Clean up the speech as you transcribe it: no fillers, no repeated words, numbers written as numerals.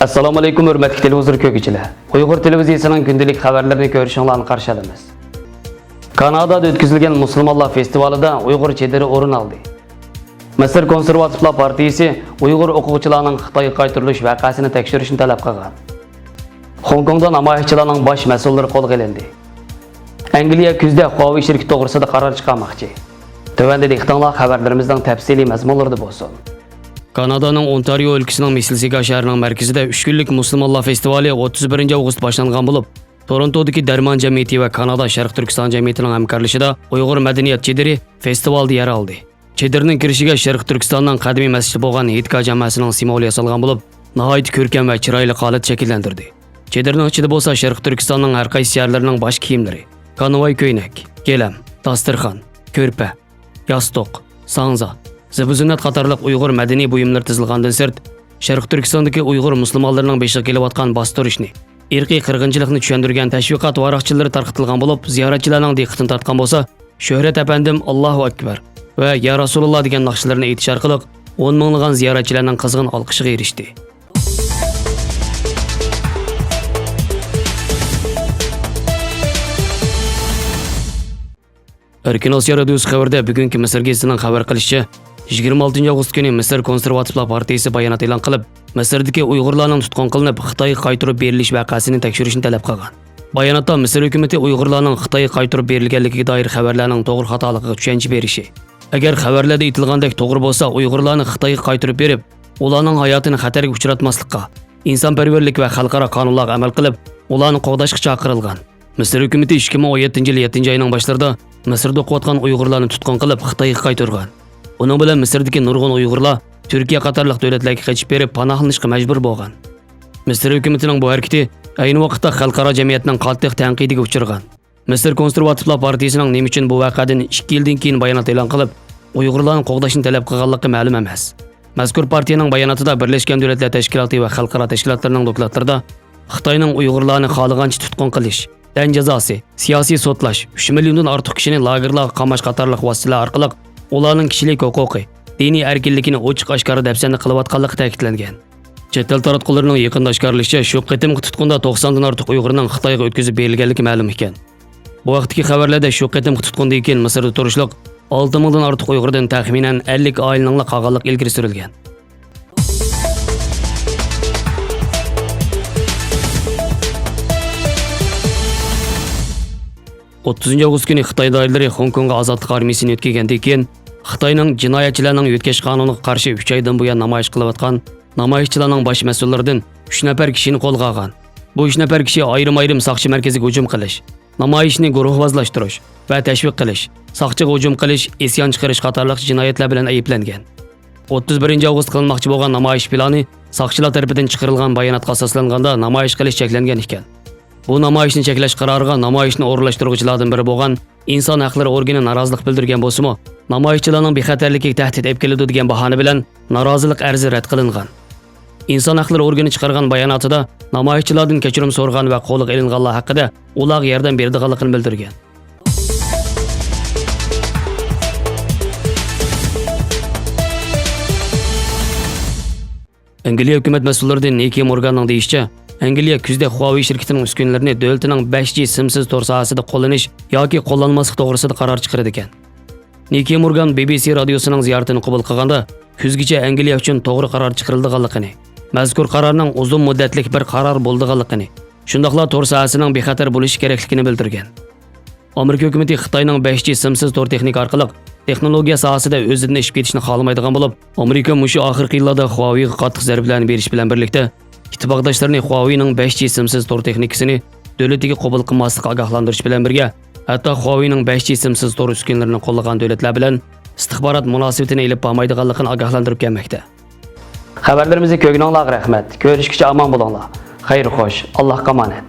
Assalomu alaykum hurmatli televizor ko'ruvchilar. Uyg'ur televiziyasining kundalik xabarlarini ko'rishingizni qarshi olamiz. Kanadada o'tkazilgan musulmonlar festivalida Uyg'ur chediri o'rin oldi. Misr Konservativlar partiyasi Uyg'ur o'quvchilarining Xitoyga qaytarilish voqeasini tekshirishni talab qilgan. Hong Kongda namoyishchilarning bosh mas'ullari qo'lga olindi. Angliya kuzda Huawei shirkati to'g'risida qaror chiqarmoqchi. Tövəndə diqqətinizə xəbərlərimizdən təfsili məzmunlarda bolsun. Kanadaning Ontario өлkəsinin Mississauga şəhərinin mərkəzində 3 günlük musulmonlar festivali 31 avqust başlanğan olub, Torontodakı Dərman Cəmiyyəti və Kanada Şərq Türkistan Cəmiyyətinin həmkarlaşıda Uyğur mədəniyyət çediri festivalda yer aldı. Çedirinin girişigə Şərq Türkistandan qədimi məscid bolğan Etic cəmiyyətinin simvolu yasalğan olub, nəhayət görkəm və çiraylı qalat şəkilləndirdi. Çedirinin içində bolsa Şərq Türkistanның hər qaysı yerlərinin baş kiyimləri, konvoy köynək, geləm, dasturxan, körpə, yastık, sanza, zıbızünət qatarlıq Uyğur mədəni buyumlar tizilğandan sırt, Şərq Türkistandakı Uyğur müsəlmanlarının beşiq kelayotgan bastırışni, irqi qırğınçılıqni tushundirgan təşviqat varaqçıları tarqıtılğan olub, ziyaretçilərinin diqqətini tartqan bolsa, Şöhrət əpəndim Allahu Akbar və Ya Rasulullah degan naqşlarını aytish orqali 10 minglığan ziyaretçilərinin qizg'in olqishiga erishdi. Erkin Osiyo radiosi xabarda bugungi Misr gazetining xabar qilishicha, 26 avgust kuni Misr Konservativlar partiyasi bayonot e'lon qilib, Misrdagi Uyg'urlarning tutqun qilinib Xitoyga qaytarib berilish voqeasini tekshirishni talab qilgan. Bayonotda Misr hukumatı Uyg'urlarning Xitoyga qaytarib berilganligiga doir xabarlarning to'g'ri xatoligiga tushuncha berishi. Agar xabarlarda aytilgandek to'g'ri bo'lsa, Uyg'urlarni Xitoyga qaytarib berib, ularning hayotini xatarga uchratmaslikka, insonparvarlik va xalqaro qonunlarga amal qilib, ularni qo'g'dashga chaqirilgan. Misr hukumatı 2017 yil 7 oyning boshlarida Misrda o'qiyotgan Uyg'urlarni tutqun qilib Xitoyga qaytargan. Uning bilan Misrdagi nurg'un Uyg'urlar Turkiya qatorliq davlatlarga qochib berib panohlanishga majbur bo'lgan. Misr hukumatining bu harakati ayni vaqtda xalqaro jamiyatning qattiq tanqidiga uchragan. Misr Konservativlar partiyasining nima uchun bu voqeadan 2 yildan keyin bayonot e'lon qilib, Uyg'urlarni qo'g'dashni talab qilganligi ma'lum emas. Mazkur partiyaning bayonotida Birlashgan Davlatlar Tashkiloti va xalqaro tashkilotlarning dokladlarida Xitoyning Uyg'urlarni xohlagancha tutqun qilish, dan jazosi, siyosiy sotlash, 3 milliondan ortiq kishini lagerlarga qamash qatorliq vositalar orqali ularning kishilik huquqi, diniy erkinligini ochiq oshkora dafsanda qilayotganligi ta'kidlangan. Chet el taratqullarining yaqinda oshkorlashicha, shu qitimqi tutqunda 90 dan ortiq Uyg'urning Xitoyga o'tkazib berilganligi ma'lum ekan. Bu vaqtdagi xabarlarda shu qitimqi tutqundan keyin Misrda turishliq 6 mingdan ortiq Uyg'urdan taxminan 50 oilaning qolganligi ilgari surilgan. 30 avgust kuni Xitoy doiralari Hong Kongga ozodlik armiyasini o'tkazgandan keyin Xitoyning jinoyatchilarning o'tkash qonuniga qarshi 3 oydan buyon namoyish qilayotgan namoyishchilarning bosh mas'ullaridan 3 nafar kishini qo'lga olgan. Bu 3 nafar kishi ayrim-ayrim soqchi markaziga hujum qilish, namoyishni guruhvozlashtirish va tashviq qilish, soqchiga hujum qilish, isyon chiqarish qatorliq jinoyatlar bilan ayblangan. 31 avgust qilinmoqchi bo'lgan namoyish plani soqchilar tomonidan chiqarilgan bayonotga asoslanganda namoyish qilish cheklangan ekan. Bu namoyishni cheklash qaroriga namoyishni o'rinlashtiruvchilardan biri bo'lgan inson haqlari organi norozilik bildirgan bo'lsa-mu, namoyishchilarning bexatarligiga tahdid olib keladi degan bahona bilan norozilik arzi rad qilingan. İnson haqlari organi chiqargan bayonotida namoyishchilardan kechirim so'rgan va qo'lga olinganlar haqida ularga yordam berdiganligini bildirgan. Angliya hukumat mas'ullaridan Etic Morganning deyishicha, Angliya kuzda Huawei shirkatining uskunalarini davlatining 5G simsiz tor sohasida qo'llanish yoki qo'llanmaslik to'g'risida qaror chiqardi ekan. Etic Morgan BBC radiosining ziyoratini qabul qilganda kuzgacha Angliya uchun to'g'ri qaror chiqarilganligini, mazkur qarorning uzun muddatlik bir qaror bo'lganligini, shundaqla tor sohasining bexatar bo'lishi kerakligini bildirgan. Amerika hukumati Xitoyning 5G simsiz tor texnika orqali texnologiya sohasida o'zidan ishib ketishni xohlamaydigan bo'lib, Amerika mushu oxirgi yillarda Huawei'ga qattiq zarbalarni berish bilan birlikda ittifoqdoshlarini Huawei'ning 5G simsiz tor texnikasini davlatiga qabul qilmaslikka ogohlantirish bilan birga, hatto Huawei'ning 5G simsiz tor uskunalarini qo'llagan davlatlar bilan istixborot munosabatini ilib bo'lmaydiganligini ogohlantirib kelmoqda. Xabarlarimizni ko'rganingizga rahmat. Ko'rishguncha omon bo'linglar. Xayr xo'sh, Allohga omonat.